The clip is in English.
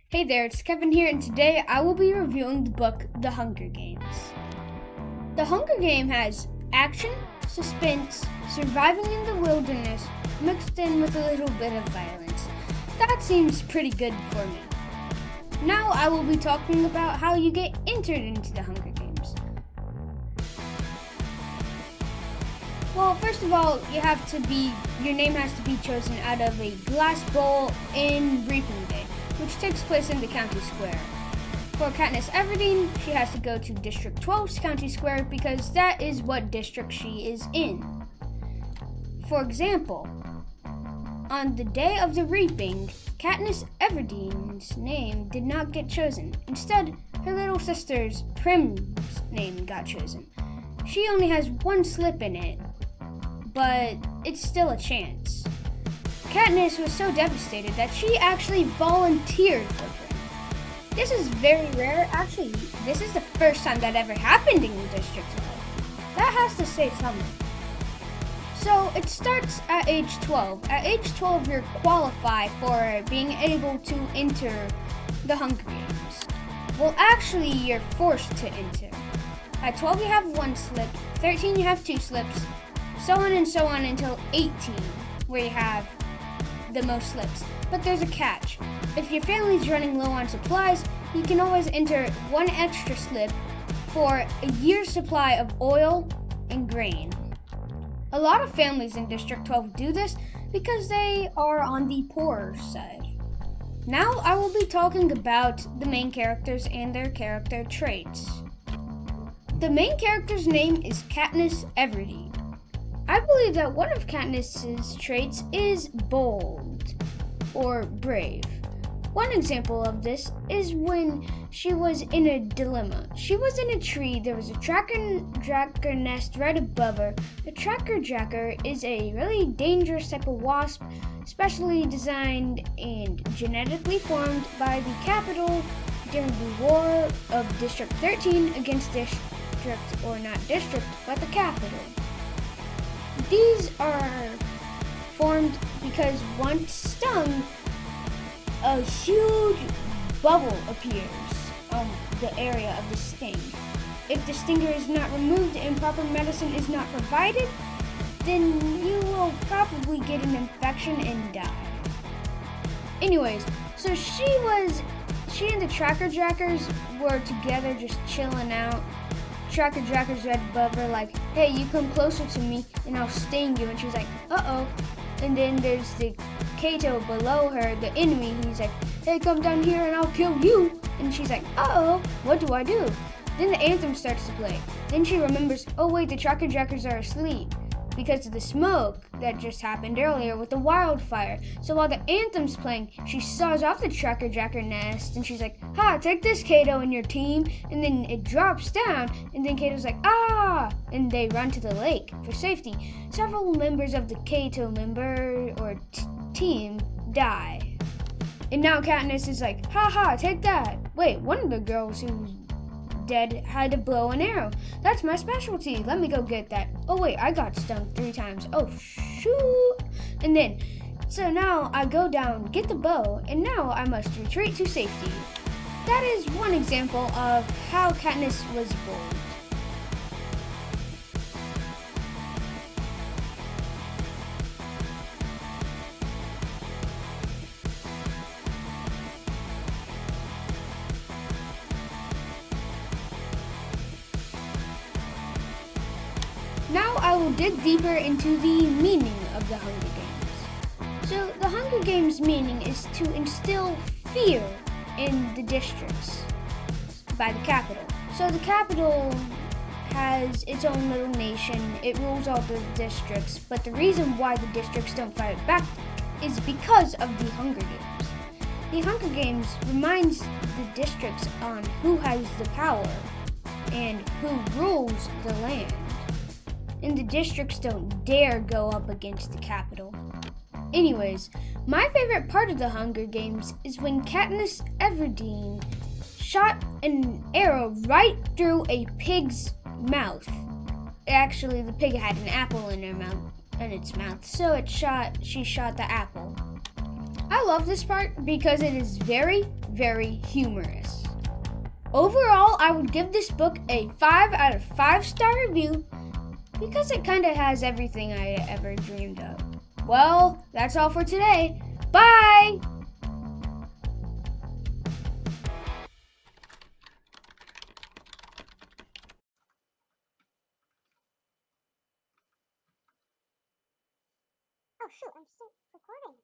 Hey there, it's Kevin here, and today I will be reviewing the book The Hunger Games. The Hunger Game has action, suspense, surviving in the wilderness, mixed in with a little bit of violence. That seems pretty good for me. Now I will be talking about how you get entered into the Hunger Games. Well, first of all, your name has to be chosen out of a glass bowl in Reaping Day, which takes place in the county square. For Katniss Everdeen, she has to go to District 12's county square because that is what district she is in. For example, on the day of the reaping, Katniss Everdeen's name did not get chosen. Instead, her little sister's Prim's name got chosen. She only has one slip in it, but it's still a chance. Katniss was so devastated that she actually volunteered for Prim. This is very rare. Actually, this is the first time that ever happened in District 12. That has to say something. So it starts at age 12. At age 12, you're qualified for being able to enter the Hunger Games. Well, actually, you're forced to enter. At 12, you have one slip. 13, you have two slips. So on until 18, where you have the most slips. But there's a catch. If your family's running low on supplies, you can always enter one extra slip for a year's supply of oil and grain. A lot of families in District 12 do this because they are on the poorer side. Now I will be talking about the main characters and their character traits. The main character's name is Katniss Everdeen. I believe that one of Katniss's traits is bold or brave. One example of this is when she was in a dilemma. She was in a tree, there was a tracker nest right above her. The tracker is a really dangerous type of wasp, specially designed and genetically formed by the Capitol during the War of District 13 against the Capitol. These are formed because once stung, a huge bubble appears on the area of the sting. If the stinger is not removed and proper medicine is not provided, then you will probably get an infection and die. Anyways, so she and the trackers were together just chilling out. Trackers right above her like, hey, you come closer to me and I'll sting you. And she's like, uh-oh. And then there's the Kato below her, the enemy. He's like, hey, come down here and I'll kill you. And she's like, uh-oh, what do I do? Then the anthem starts to play. Then she remembers, oh wait, the trackers are asleep because of the smoke that just happened earlier with the wildfire. So while the anthem's playing, she saws off the tracker nest and she's like, ha, take this, Kato and your team. And then it drops down and then Kato's like, ah, and they run to the lake for safety. Several members of the Kato team die. And now Katniss is like, ha ha, take that. Wait, one of the girls who's dead had to blow an arrow. That's my specialty. Let me go get that. Oh wait, I got stung 3 times. Oh shoot. And then, so now I go down, get the bow, and now I must retreat to safety. That is one example of how Katniss was bold. Now I will dig deeper into the meaning of the Hunger Games. So the Hunger Games meaning is to instill fear in the districts by the Capitol. So the Capitol has its own little nation. It rules all the districts, but the reason why the districts don't fight back is because of the Hunger Games. The Hunger Games reminds the districts on who has the power and who rules the land. And the districts don't dare go up against the Capitol. Anyways, my favorite part of the Hunger Games is when Katniss Everdeen shot an arrow right through a pig's mouth. Actually, the pig had an apple in its mouth, so she shot the apple. I love this part because it is very, very humorous. Overall, I would give this book a 5 out of 5-star review because it kind of has everything I ever dreamed of. Well, that's all for today. Bye! Oh shoot, I'm still recording.